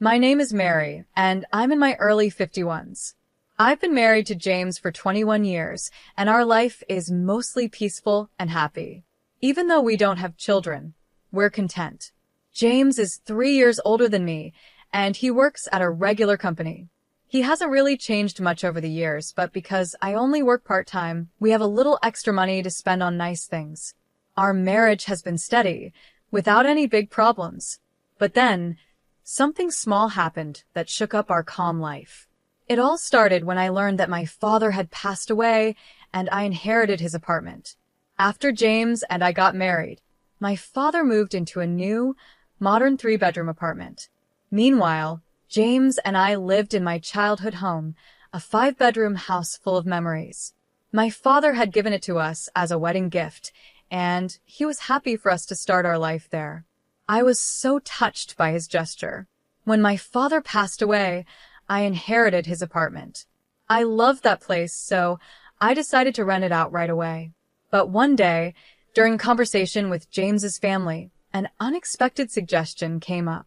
My name is Mary, and I'm in my early 51s. I've been married to James for 21 years, and our life is mostly peaceful and happy. Even though we don't have children, we're content. James is 3 years older than me, and he works at a regular company. He hasn't really changed much over the years, but because I only work part-time, we have a little extra money to spend on nice things. Our marriage has been steady, without any big problems. But then, something small happened that shook up our calm life. It all started when I learned that my father had passed away and I inherited his apartment. After James and I got married, my father moved into a new, modern 3-bedroom apartment. Meanwhile, James and I lived in my childhood home, a 5-bedroom house full of memories. My father had given it to us as a wedding gift, and he was happy for us to start our life there. I was so touched by his gesture. When my father passed away, I inherited his apartment. I loved that place, so I decided to rent it out right away. But one day, during conversation with James's family, an unexpected suggestion came up.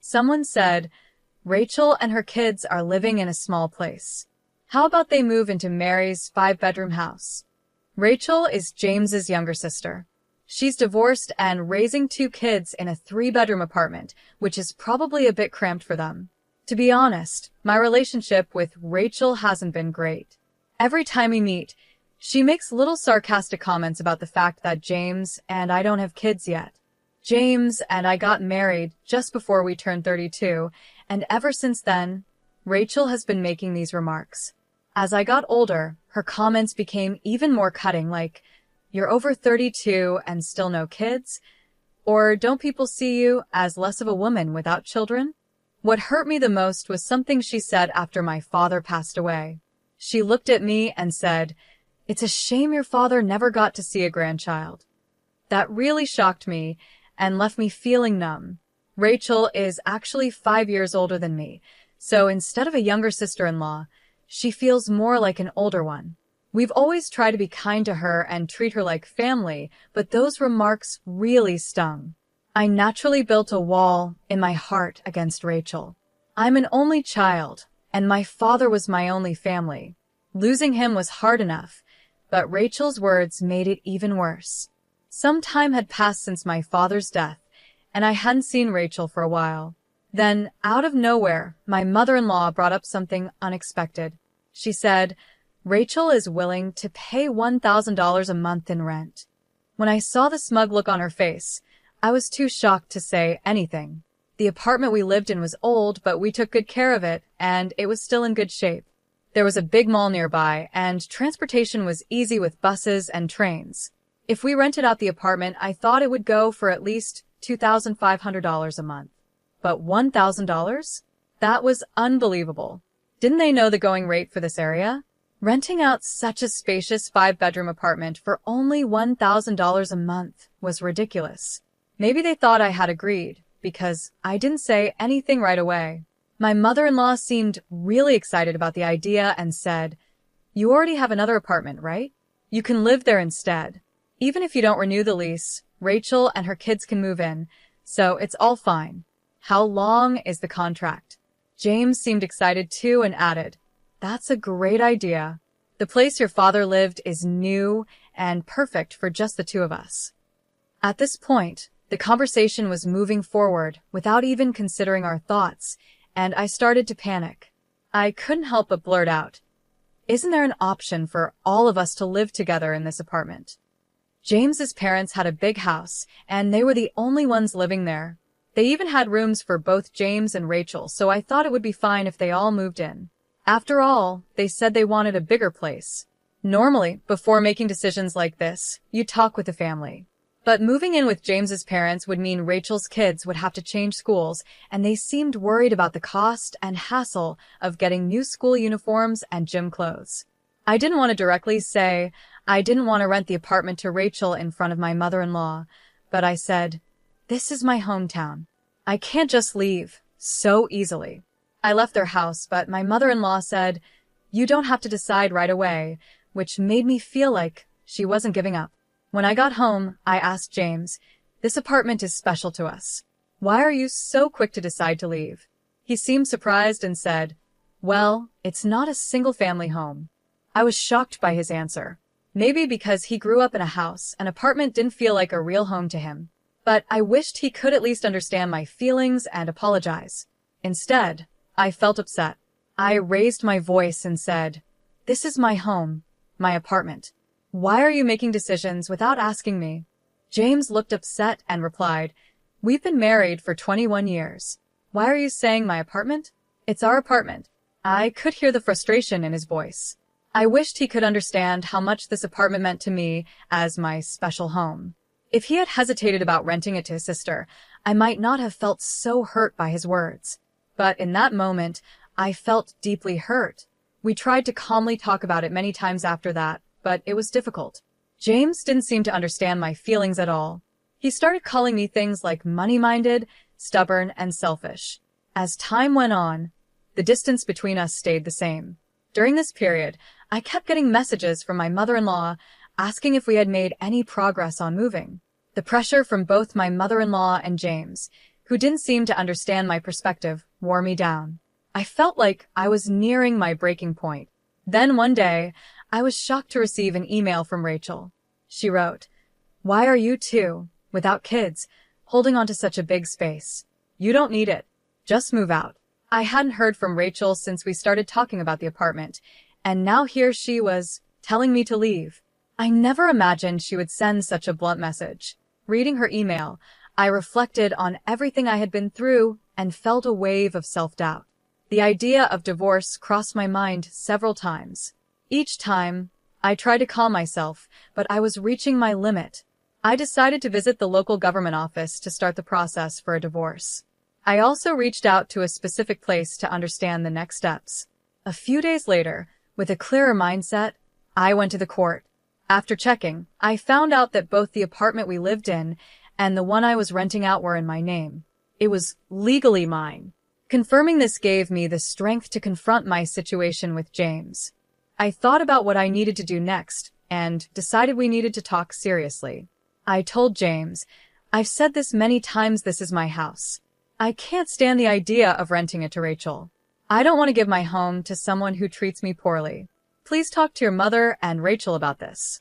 Someone said, Rachel and her kids are living in a small place. How about they move into Mary's 5-bedroom house? Rachel is James's younger sister. She's divorced and raising 2 kids in a 3-bedroom apartment, which is probably a bit cramped for them. To be honest, my relationship with Rachel hasn't been great. Every time we meet, she makes little sarcastic comments about the fact that James and I don't have kids yet. James and I got married just before we turned 32, and ever since then, Rachel has been making these remarks. As I got older, her comments became even more cutting, like, "You're over 32 and still no kids?" Or, "Don't people see you as less of a woman without children?" What hurt me the most was something she said after my father passed away. She looked at me and said, "It's a shame your father never got to see a grandchild." That really shocked me and left me feeling numb. Rachel is actually 5 years older than me, so instead of a younger sister-in-law, she feels more like an older one. We've always tried to be kind to her and treat her like family, but those remarks really stung. I naturally built a wall in my heart against Rachel. I'm an only child, and my father was my only family. Losing him was hard enough, but Rachel's words made it even worse. Some time had passed since my father's death, and I hadn't seen Rachel for a while. Then, out of nowhere, my mother-in-law brought up something unexpected. She said, Rachel is willing to pay $1,000 a month in rent. When I saw the smug look on her face, I was too shocked to say anything. The apartment we lived in was old, but we took good care of it, and it was still in good shape. There was a big mall nearby, and transportation was easy with buses and trains. If we rented out the apartment, I thought it would go for at least $2,500 a month. But $1,000? That was unbelievable. Didn't they know the going rate for this area? Renting out such a spacious 5-bedroom apartment for only $1,000 a month was ridiculous. Maybe they thought I had agreed, because I didn't say anything right away. My mother-in-law seemed really excited about the idea and said, "You already have another apartment, right? You can live there instead. Even if you don't renew the lease, Rachel and her kids can move in, so it's all fine. How long is the contract?" James seemed excited too and added, "That's a great idea. The place your father lived is new and perfect for just the 2 of us." At this point, the conversation was moving forward without even considering our thoughts, and I started to panic. I couldn't help but blurt out, "Isn't there an option for all of us to live together in this apartment?" James's parents had a big house, and they were the only ones living there. They even had rooms for both James and Rachel, so I thought it would be fine if they all moved in. After all, they said they wanted a bigger place. Normally, before making decisions like this, you talk with the family. But moving in with James's parents would mean Rachel's kids would have to change schools, and they seemed worried about the cost and hassle of getting new school uniforms and gym clothes. I didn't want to directly say I didn't want to rent the apartment to Rachel in front of my mother-in-law, but I said, "This is my hometown. I can't just leave so easily." I left their house, but my mother-in-law said, "You don't have to decide right away," which made me feel like she wasn't giving up. When I got home, I asked James, "This apartment is special to us. Why are you so quick to decide to leave?" He seemed surprised and said, "Well, it's not a single-family home." I was shocked by his answer. Maybe because he grew up in a house, an apartment didn't feel like a real home to him. But I wished he could at least understand my feelings and apologize. Instead, I felt upset. I raised my voice and said, "This is my home, my apartment. Why are you making decisions without asking me?" James looked upset and replied, "We've been married for 21 years. Why are you saying my apartment? It's our apartment." I could hear the frustration in his voice. I wished he could understand how much this apartment meant to me as my special home. If he had hesitated about renting it to his sister, I might not have felt so hurt by his words. But in that moment, I felt deeply hurt. We tried to calmly talk about it many times after that, but it was difficult. James didn't seem to understand my feelings at all. He started calling me things like money-minded, stubborn, and selfish. As time went on, the distance between us stayed the same. During this period, I kept getting messages from my mother-in-law asking if we had made any progress on moving. The pressure from both my mother-in-law and James, who didn't seem to understand my perspective, wore me down. I felt like I was nearing my breaking point. Then one day, I was shocked to receive an email from Rachel. She wrote, "Why are you two, without kids, holding on to such a big space? You don't need it. Just move out." I hadn't heard from Rachel since we started talking about the apartment, and now here she was, telling me to leave. I never imagined she would send such a blunt message. Reading her email, I reflected on everything I had been through and felt a wave of self-doubt. The idea of divorce crossed my mind several times. Each time, I tried to calm myself, but I was reaching my limit. I decided to visit the local government office to start the process for a divorce. I also reached out to a specific place to understand the next steps. A few days later, with a clearer mindset, I went to the court. After checking, I found out that both the apartment we lived in and the one I was renting out were in my name. It was legally mine. Confirming this gave me the strength to confront my situation with James. I thought about what I needed to do next and decided we needed to talk seriously. I told James, "I've said this many times, this is my house. I can't stand the idea of renting it to Rachel. I don't want to give my home to someone who treats me poorly. Please talk to your mother and Rachel about this."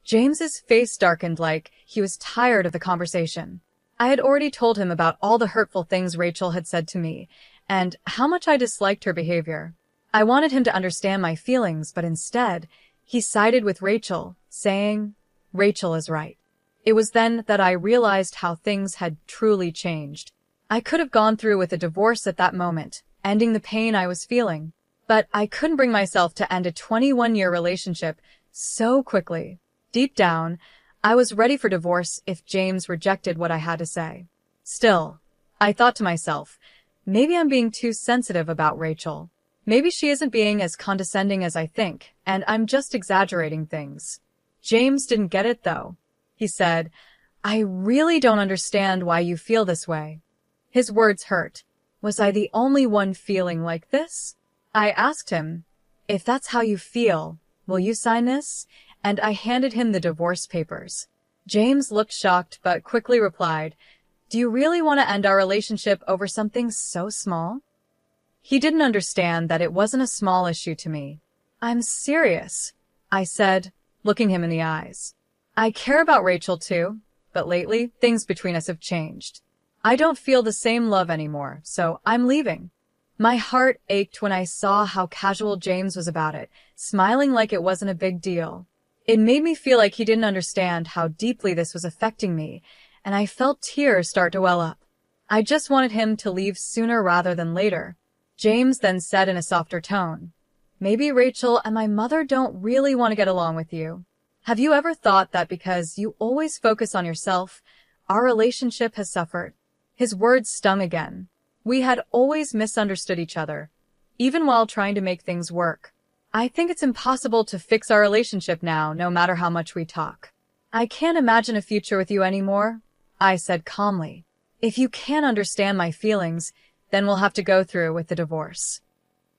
James's face darkened like he was tired of the conversation. I had already told him about all the hurtful things Rachel had said to me and how much I disliked her behavior. I wanted him to understand my feelings, but instead, he sided with Rachel, saying, "Rachel is right." It was then that I realized how things had truly changed. I could have gone through with a divorce at that moment, ending the pain I was feeling. But I couldn't bring myself to end a 21-year relationship so quickly. Deep down, I was ready for divorce if James rejected what I had to say. Still, I thought to myself, maybe I'm being too sensitive about Rachel. Maybe she isn't being as condescending as I think, and I'm just exaggerating things. James didn't get it, though. He said, "I really don't understand why you feel this way." His words hurt. Was I the only one feeling like this? I asked him, "If that's how you feel, will you sign this?" And I handed him the divorce papers. James looked shocked but quickly replied, "Do you really want to end our relationship over something so small?" He didn't understand that it wasn't a small issue to me. "I'm serious," I said, looking him in the eyes. "I care about Rachel too, but lately things between us have changed. I don't feel the same love anymore, so I'm leaving." My heart ached when I saw how casual James was about it, smiling like it wasn't a big deal. It made me feel like he didn't understand how deeply this was affecting me, and I felt tears start to well up. I just wanted him to leave sooner rather than later. James then said in a softer tone, "Maybe Rachel and my mother don't really want to get along with you. Have you ever thought that because you always focus on yourself, our relationship has suffered?" His words stung again. We had always misunderstood each other, even while trying to make things work. "I think it's impossible to fix our relationship now, no matter how much we talk. I can't imagine a future with you anymore," I said calmly. "If you can't understand my feelings, then we'll have to go through with the divorce."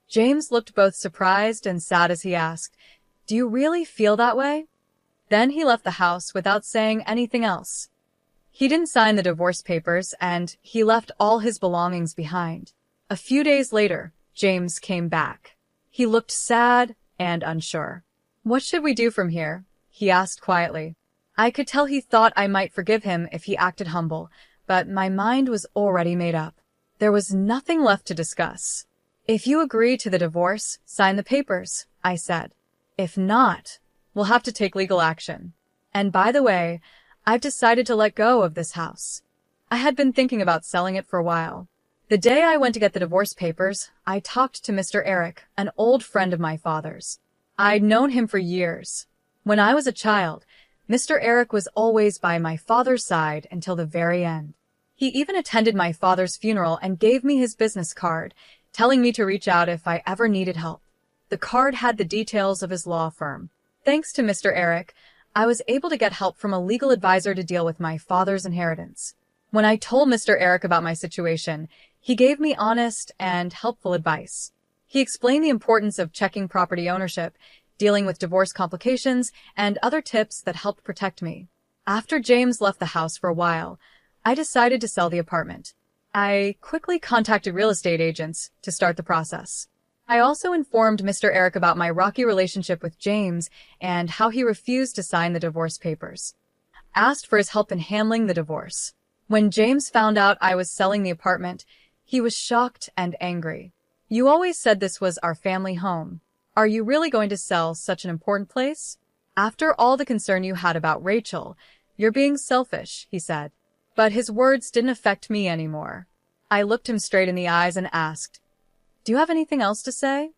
James looked both surprised and sad as he asked, "Do you really feel that way?" Then he left the house without saying anything else. He didn't sign the divorce papers, and he left all his belongings behind. A few days later, James came back. He looked sad and unsure. "What should we do from here?" he asked quietly. I could tell he thought I might forgive him if he acted humble, but my mind was already made up. There was nothing left to discuss. "If you agree to the divorce, sign the papers," I said. "If not, we'll have to take legal action. And by the way, I've decided to let go of this house." I had been thinking about selling it for a while. The day I went to get the divorce papers, I talked to Mr. Eric, an old friend of my father's. I'd known him for years. When I was a child, Mr. Eric was always by my father's side until the very end. He even attended my father's funeral and gave me his business card, telling me to reach out if I ever needed help. The card had the details of his law firm. Thanks to Mr. Eric, I was able to get help from a legal advisor to deal with my father's inheritance. When I told Mr. Eric about my situation, he gave me honest and helpful advice. He explained the importance of checking property ownership, dealing with divorce complications, and other tips that helped protect me. After James left the house for a while, I decided to sell the apartment. I quickly contacted real estate agents to start the process. I also informed Mr. Eric about my rocky relationship with James and how he refused to sign the divorce papers. Asked for his help in handling the divorce. When James found out I was selling the apartment, he was shocked and angry. "You always said this was our family home. Are you really going to sell such an important place? After all the concern you had about Rachel, you're being selfish," he said. But his words didn't affect me anymore. I looked him straight in the eyes and asked, "Do you have anything else to say?"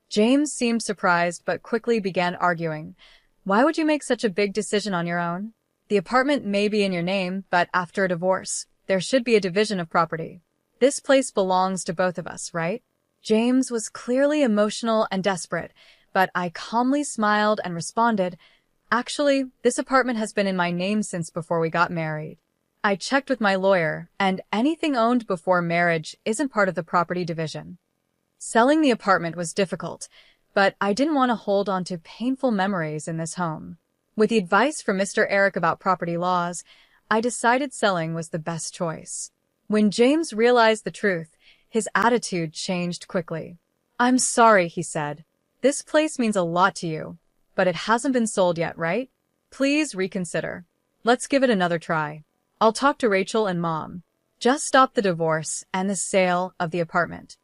James seemed surprised but quickly began arguing. "Why would you make such a big decision on your own? The apartment may be in your name, but after a divorce, there should be a division of property. This place belongs to both of us, right?" James was clearly emotional and desperate, but I calmly smiled and responded, "Actually, this apartment has been in my name since before we got married. I checked with my lawyer, and anything owned before marriage isn't part of the property division." Selling the apartment was difficult, but I didn't want to hold on to painful memories in this home. With the advice from Mr. Eric about property laws, I decided selling was the best choice. When James realized the truth, his attitude changed quickly. "I'm sorry," he said. "This place means a lot to you, but it hasn't been sold yet, right? Please reconsider. Let's give it another try. I'll talk to Rachel and Mom. Just stop the divorce and the sale of the apartment."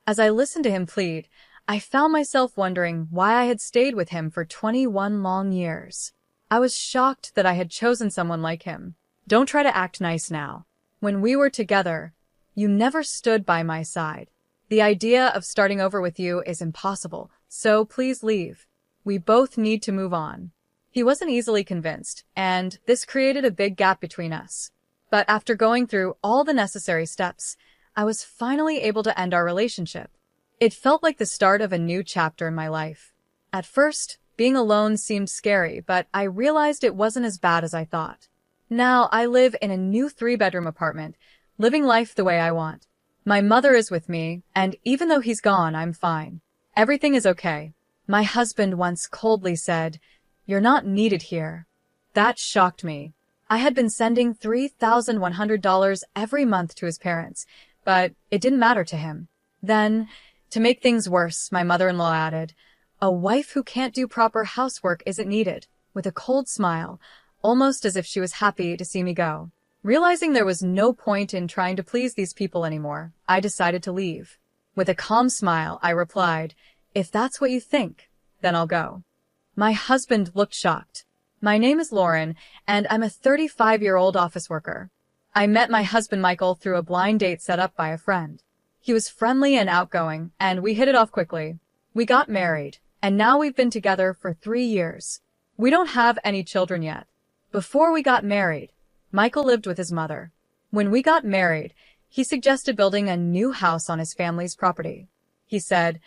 As I listened to him plead, I found myself wondering why I had stayed with him for 21 long years. I was shocked that I had chosen someone like him. "Don't try to act nice now. When we were together, you never stood by my side. The idea of starting over with you is impossible, so please leave. We both need to move on." He wasn't easily convinced, and this created a big gap between us. But after going through all the necessary steps, I was finally able to end our relationship. It felt like the start of a new chapter in my life. At first, being alone seemed scary, but I realized it wasn't as bad as I thought. Now I live in a new 3-bedroom apartment, living life the way I want. My mother is with me, and even though he's gone, I'm fine. Everything is okay. My husband once coldly said, "You're not needed here." That shocked me. I had been sending $3,100 every month to his parents, but it didn't matter to him. Then, to make things worse, my mother-in-law added, "A wife who can't do proper housework isn't needed," with a cold smile, almost as if she was happy to see me go. Realizing there was no point in trying to please these people anymore, I decided to leave. With a calm smile, I replied, "If that's what you think, then I'll go." My husband looked shocked. "My name is Lauren, and I'm a 35-year-old office worker. I met my husband Michael through a blind date set up by a friend. He was friendly and outgoing, and we hit it off quickly. We got married, and now we've been together for 3 years. We don't have any children yet. Before we got married, Michael lived with his mother. When we got married, he suggested building a new house on his family's property. He said,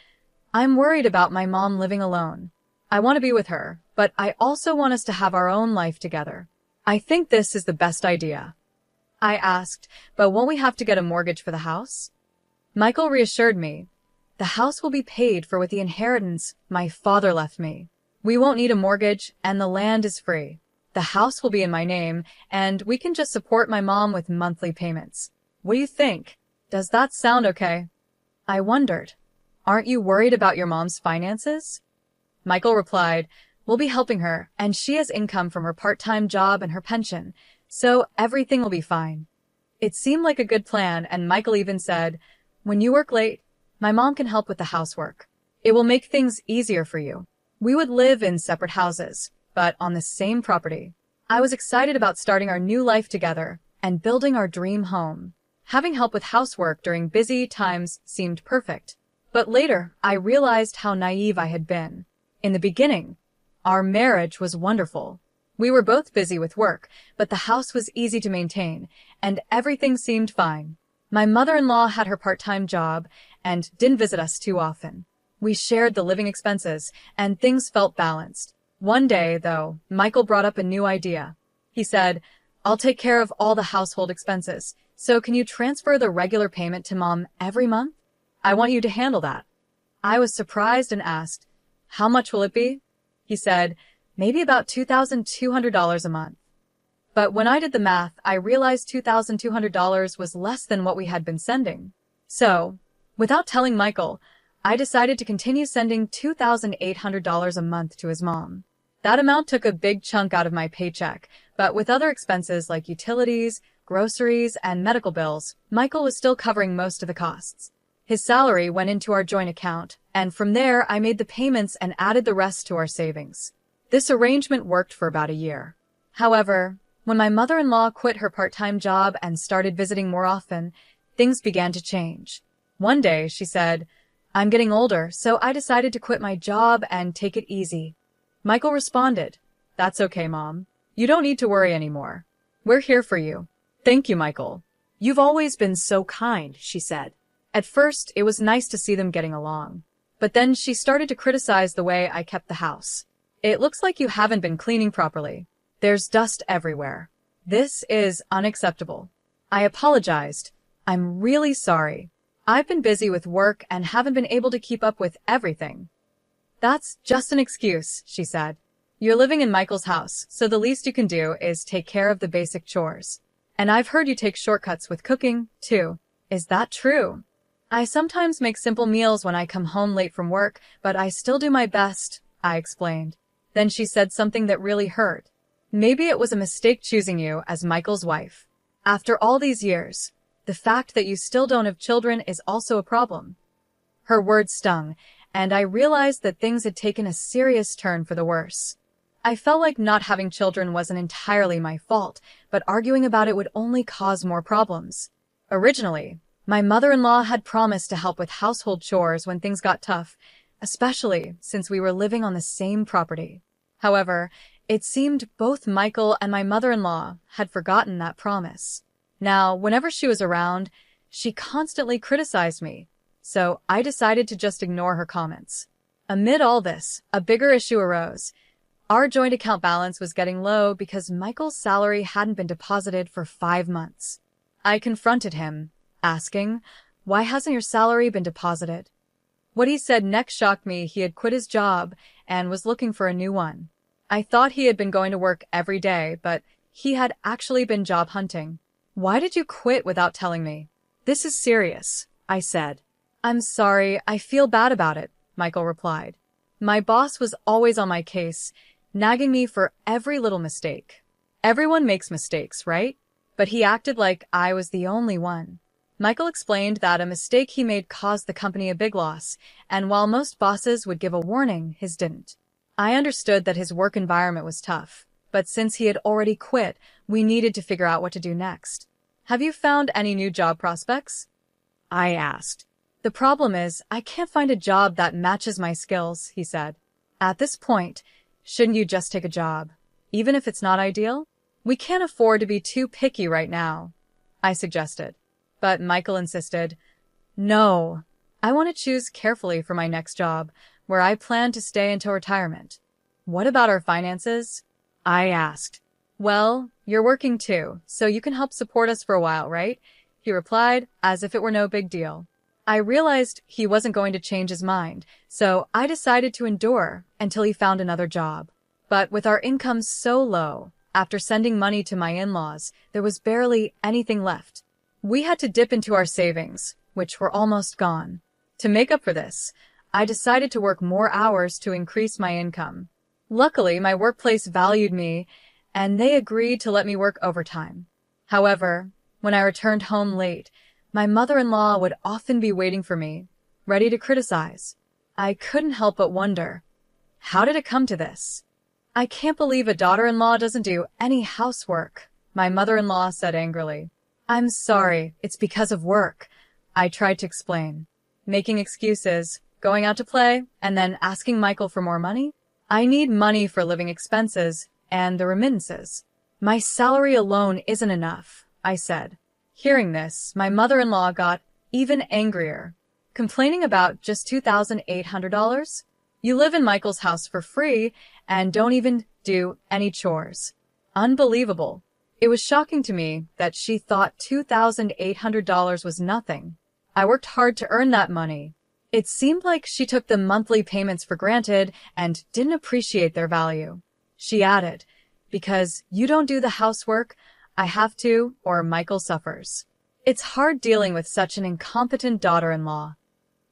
'I'm worried about my mom living alone. I want to be with her, but I also want us to have our own life together. I think this is the best idea.' I asked, 'But won't we have to get a mortgage for the house?' Michael reassured me, 'The house will be paid for with the inheritance my father left me. We won't need a mortgage, and the land is free. The house will be in my name, and we can just support my mom with monthly payments. What do you think? Does that sound okay?' I wondered, "Aren't you worried about your mom's finances?" Michael replied, "We'll be helping her, and she has income from her part-time job and her pension, so everything will be fine." It seemed like a good plan, and Michael even said, "When you work late, my mom can help with the housework. It will make things easier for you." We would live in separate houses, but on the same property. I was excited about starting our new life together and building our dream home. Having help with housework during busy times seemed perfect. But later, I realized how naive I had been. In the beginning, our marriage was wonderful. We were both busy with work, but the house was easy to maintain, and everything seemed fine. My mother-in-law had her part-time job and didn't visit us too often. We shared the living expenses, and things felt balanced. One day, though, Michael brought up a new idea. He said, "I'll take care of all the household expenses, so can you transfer the regular payment to Mom every month? I want you to handle that." I was surprised and asked, "How much will it be?" He said, "Maybe about $2,200 a month." But when I did the math, I realized $2,200 was less than what we had been sending. So, without telling Michael, I decided to continue sending $2,800 a month to his mom. That amount took a big chunk out of my paycheck, but with other expenses like utilities, groceries, and medical bills, Michael was still covering most of the costs. His salary went into our joint account, and from there I made the payments and added the rest to our savings. This arrangement worked for about a year. However, when my mother-in-law quit her part-time job and started visiting more often, things began to change. One day, she said, "I'm getting older, so I decided to quit my job and take it easy." Michael responded, "That's okay, Mom. You don't need to worry anymore. We're here for you." "Thank you, Michael. You've always been so kind," she said. At first, it was nice to see them getting along. But then she started to criticize the way I kept the house. "It looks like you haven't been cleaning properly. There's dust everywhere. This is unacceptable." I apologized. "I'm really sorry. I've been busy with work and haven't been able to keep up with everything." "That's just an excuse," she said. "You're living in Michael's house, so the least you can do is take care of the basic chores. And I've heard you take shortcuts with cooking, too. Is that true?" "I sometimes make simple meals when I come home late from work, but I still do my best," I explained. Then she said something that really hurt. "Maybe it was a mistake choosing you as Michael's wife. After all these years, the fact that you still don't have children is also a problem." Her words stung, and I realized that things had taken a serious turn for the worse. I felt like not having children wasn't entirely my fault, but arguing about it would only cause more problems. Originally, my mother-in-law had promised to help with household chores when things got tough, especially since we were living on the same property. However, it seemed both Michael and my mother-in-law had forgotten that promise. Now, whenever she was around, she constantly criticized me, so I decided to just ignore her comments. Amid all this, a bigger issue arose. Our joint account balance was getting low because Michael's salary hadn't been deposited for 5 months. I confronted him, asking, "Why hasn't your salary been deposited?" What he said next shocked me. He had quit his job and was looking for a new one. I thought he had been going to work every day, but he had actually been job hunting. "Why did you quit without telling me?" "This is serious," I said. "I'm sorry, I feel bad about it," Michael replied. My boss was always on my case, nagging me for every little mistake. Everyone makes mistakes, right? But he acted like I was the only one. Michael explained that a mistake he made caused the company a big loss, and while most bosses would give a warning, his didn't. I understood that his work environment was tough, but since he had already quit, we needed to figure out what to do next. "Have you found any new job prospects?" I asked. "The problem is, I can't find a job that matches my skills," he said. "At this point, shouldn't you just take a job, even if it's not ideal? We can't afford to be too picky right now," I suggested. But Michael insisted, "No, I want to choose carefully for my next job, where I plan to stay until retirement." "What about our finances?" I asked. "Well, you're working too, so you can help support us for a while, right?" he replied, as if it were no big deal. I realized he wasn't going to change his mind, so I decided to endure until he found another job. But with our income so low, after sending money to my in-laws, there was barely anything left. We had to dip into our savings, which were almost gone. To make up for this, I decided to work more hours to increase my income. Luckily, my workplace valued me, and they agreed to let me work overtime. However, when I returned home late, my mother-in-law would often be waiting for me, ready to criticize. I couldn't help but wonder, how did it come to this? I can't believe a daughter-in-law doesn't do any housework, my mother-in-law said angrily. I'm sorry, it's because of work, I tried to explain. Making excuses, going out to play, and then asking Michael for more money? I need money for living expenses and the remittances. My salary alone isn't enough, I said. Hearing this, my mother-in-law got even angrier. Complaining about just $2,800? You live in Michael's house for free and don't even do any chores. Unbelievable. It was shocking to me that she thought $2,800 was nothing. I worked hard to earn that money. It seemed like she took the monthly payments for granted and didn't appreciate their value. She added, because you don't do the housework, I have to, or Michael suffers. It's hard dealing with such an incompetent daughter-in-law.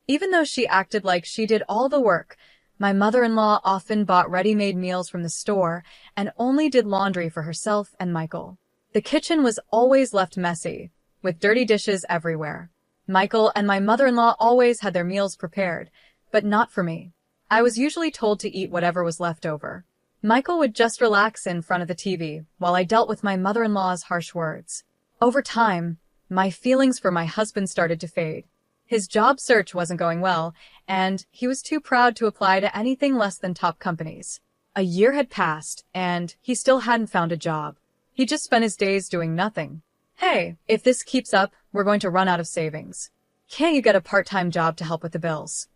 Even though she acted like she did all the work, my mother-in-law often bought ready-made meals from the store and only did laundry for herself and Michael. The kitchen was always left messy, with dirty dishes everywhere. Michael and my mother-in-law always had their meals prepared, but not for me. I was usually told to eat whatever was left over. Michael would just relax in front of the TV while I dealt with my mother-in-law's harsh words. Over time, my feelings for my husband started to fade. His job search wasn't going well, and he was too proud to apply to anything less than top companies. A year had passed, and he still hadn't found a job. He just spent his days doing nothing. Hey, if this keeps up, we're going to run out of savings. Can't you get a part-time job to help with the bills?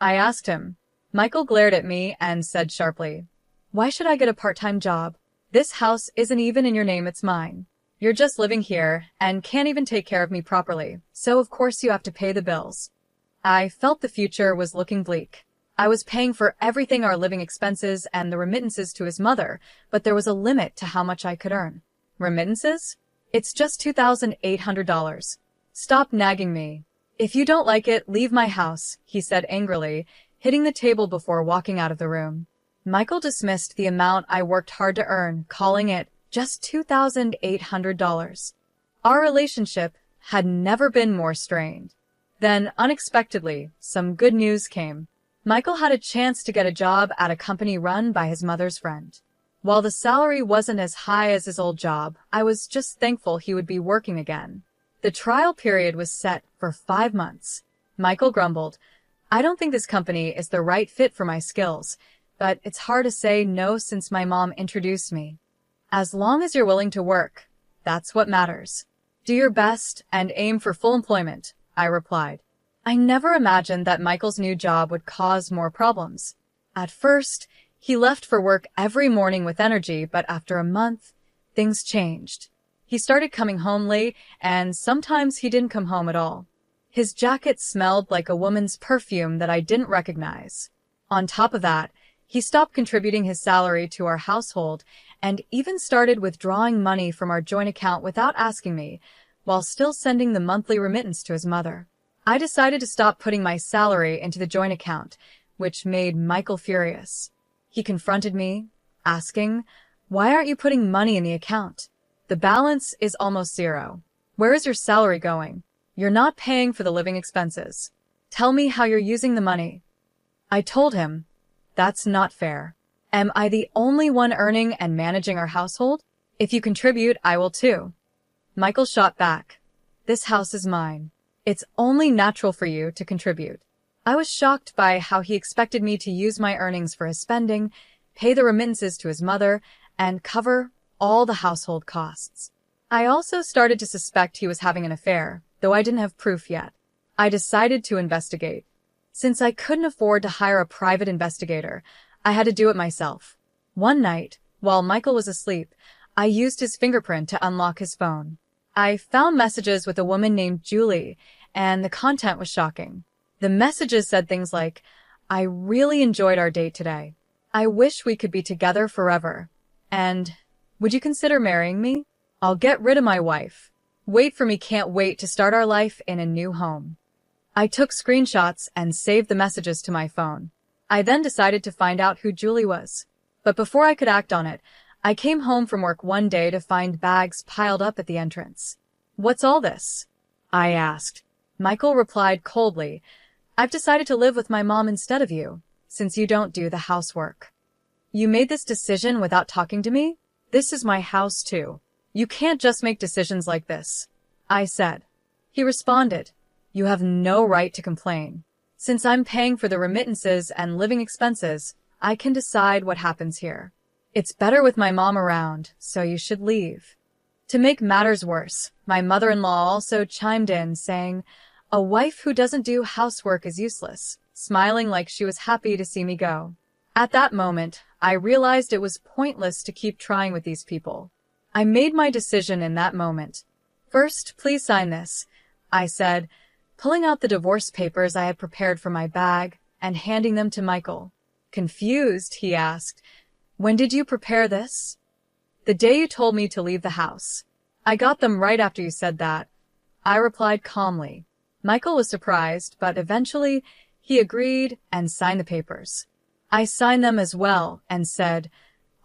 I asked him. Michael glared at me and said sharply, why should I get a part-time job? This house isn't even in your name, it's mine. You're just living here and can't even take care of me properly, so of course you have to pay the bills. I felt the future was looking bleak. I was paying for everything, our living expenses and the remittances to his mother, but there was a limit to how much I could earn. Remittances? It's just $2,800. Stop nagging me. If you don't like it, leave my house, he said angrily, hitting the table before walking out of the room. Michael dismissed the amount I worked hard to earn, calling it just $2,800. Our relationship had never been more strained. Then, unexpectedly, some good news came. Michael had a chance to get a job at a company run by his mother's friend. While the salary wasn't as high as his old job, I was just thankful he would be working again. The trial period was set for 5 months. Michael grumbled, I don't think this company is the right fit for my skills, but it's hard to say no since my mom introduced me. As long as you're willing to work, that's what matters. Do your best and aim for full employment, I replied. I never imagined that Michael's new job would cause more problems. At first, he left for work every morning with energy, but after a month, things changed. He started coming home late, and sometimes he didn't come home at all. His jacket smelled like a woman's perfume that I didn't recognize. On top of that, he stopped contributing his salary to our household and even started withdrawing money from our joint account without asking me, while still sending the monthly remittance to his mother. I decided to stop putting my salary into the joint account, which made Michael furious. He confronted me, asking, why aren't you putting money in the account? The balance is almost zero. Where is your salary going? You're not paying for the living expenses. Tell me how you're using the money. I told him, that's not fair. Am I the only one earning and managing our household? If you contribute, I will too. Michael shot back. This house is mine. It's only natural for you to contribute. I was shocked by how he expected me to use my earnings for his spending, pay the remittances to his mother, and cover all the household costs. I also started to suspect he was having an affair, though I didn't have proof yet. I decided to investigate. Since I couldn't afford to hire a private investigator, I had to do it myself. One night, while Michael was asleep, I used his fingerprint to unlock his phone. I found messages with a woman named Julie, and the content was shocking. The messages said things like, I really enjoyed our date today. I wish we could be together forever. And, would you consider marrying me? I'll get rid of my wife. Wait for me, can't wait to start our life in a new home. I took screenshots and saved the messages to my phone. I then decided to find out who Julie was. But before I could act on it, I came home from work one day to find bags piled up at the entrance. "What's all this?" I asked. Michael replied coldly, "I've decided to live with my mom instead of you, since you don't do the housework." "You made this decision without talking to me? This is my house too. You can't just make decisions like this," I said. He responded, "You have no right to complain. Since I'm paying for the remittances and living expenses, I can decide what happens here. It's better with my mom around, so you should leave." To make matters worse, my mother-in-law also chimed in, saying, "A wife who doesn't do housework is useless," smiling like she was happy to see me go. At that moment, I realized it was pointless to keep trying with these people. I made my decision in that moment. "First, please sign this," I said, pulling out the divorce papers I had prepared from my bag and handing them to Michael. Confused, he asked, "When did you prepare this?" "The day you told me to leave the house. I got them right after you said that," I replied calmly. Michael was surprised, but eventually he agreed and signed the papers. I signed them as well and said,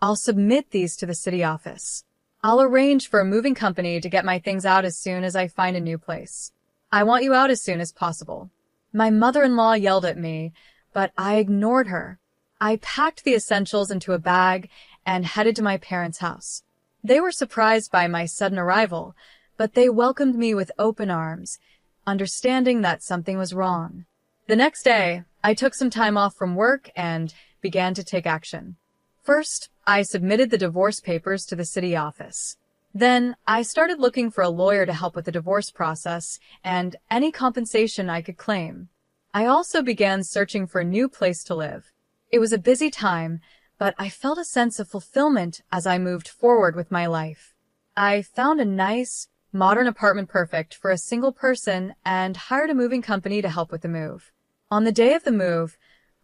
"I'll submit these to the city office. I'll arrange for a moving company to get my things out as soon as I find a new place. I want you out as soon as possible." My mother-in-law yelled at me, but I ignored her. I packed the essentials into a bag and headed to my parents' house. They were surprised by my sudden arrival, but they welcomed me with open arms, understanding that something was wrong. The next day, I took some time off from work and began to take action. First, I submitted the divorce papers to the city office. Then, I started looking for a lawyer to help with the divorce process and any compensation I could claim. I also began searching for a new place to live. It was a busy time, but I felt a sense of fulfillment as I moved forward with my life. I found a nice, modern apartment perfect for a single person and hired a moving company to help with the move. On the day of the move,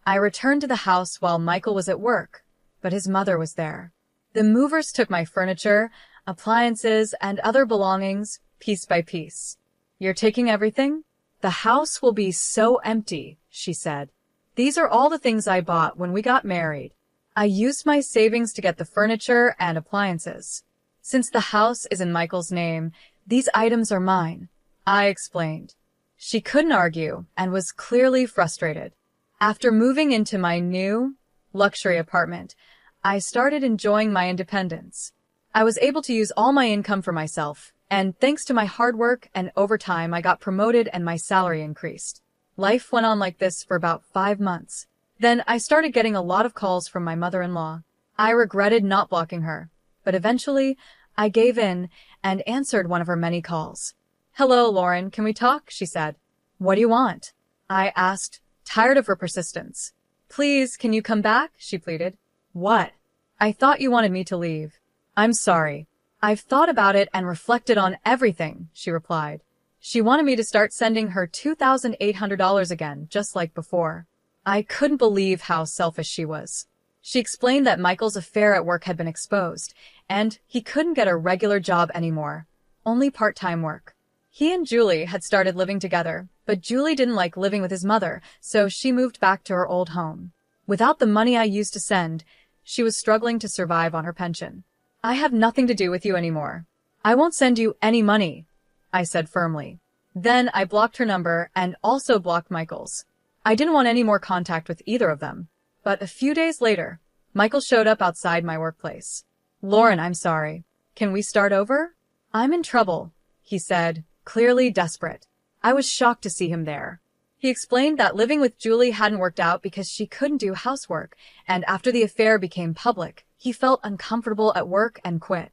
I returned to the house while Michael was at work, but his mother was there. The movers took my furniture, appliances, and other belongings piece by piece. "You're taking everything? The house will be so empty," she said. "These are all the things I bought when we got married. I used my savings to get the furniture and appliances. Since the house is in Michael's name, these items are mine," I explained. She couldn't argue and was clearly frustrated. After moving into my new, luxury apartment, I started enjoying my independence. I was able to use all my income for myself, and thanks to my hard work and overtime, I got promoted and my salary increased. Life went on like this for about 5 months. Then I started getting a lot of calls from my mother-in-law. I regretted not blocking her, but eventually I gave in and answered one of her many calls. "Hello, Lauren, can we talk?" she said. "What do you want?" I asked, tired of her persistence. "Please, can you come back?" she pleaded. "What?" "I thought you wanted me to leave." "I'm sorry. I've thought about it and reflected on everything," she replied. She wanted me to start sending her $2,800 again, just like before. I couldn't believe how selfish she was. She explained that Michael's affair at work had been exposed, and he couldn't get a regular job anymore, only part-time work. He and Julie had started living together, but Julie didn't like living with his mother, so she moved back to her old home. Without the money I used to send, she was struggling to survive on her pension. "I have nothing to do with you anymore. I won't send you any money," I said firmly. Then I blocked her number and also blocked Michael's. I didn't want any more contact with either of them. But a few days later, Michael showed up outside my workplace. "Lauren, I'm sorry. Can we start over?" "I'm in trouble," he said, clearly desperate. I was shocked to see him there. He explained that living with Julie hadn't worked out because she couldn't do housework, and after the affair became public, he felt uncomfortable at work and quit.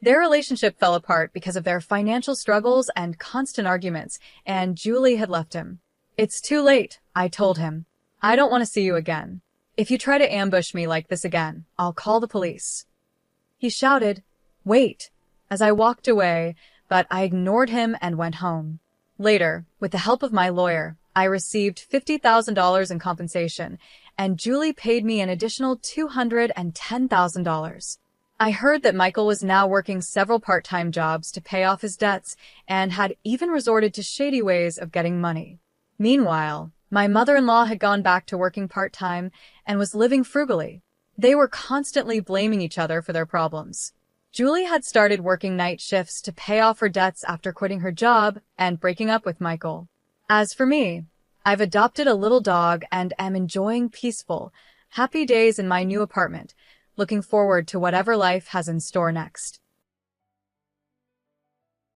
Their relationship fell apart because of their financial struggles and constant arguments, and Julie had left him. "It's too late," I told him. "I don't want to see you again. If you try to ambush me like this again, I'll call the police." He shouted, "Wait," as I walked away, but I ignored him and went home. Later, with the help of my lawyer, I received $50,000 in compensation, and Julie paid me an additional $210,000. I heard that Michael was now working several part-time jobs to pay off his debts and had even resorted to shady ways of getting money. Meanwhile, my mother-in-law had gone back to working part-time and was living frugally. They were constantly blaming each other for their problems. Julie had started working night shifts to pay off her debts after quitting her job and breaking up with Michael. As for me, I've adopted a little dog and am enjoying peaceful, happy days in my new apartment, looking forward to whatever life has in store next.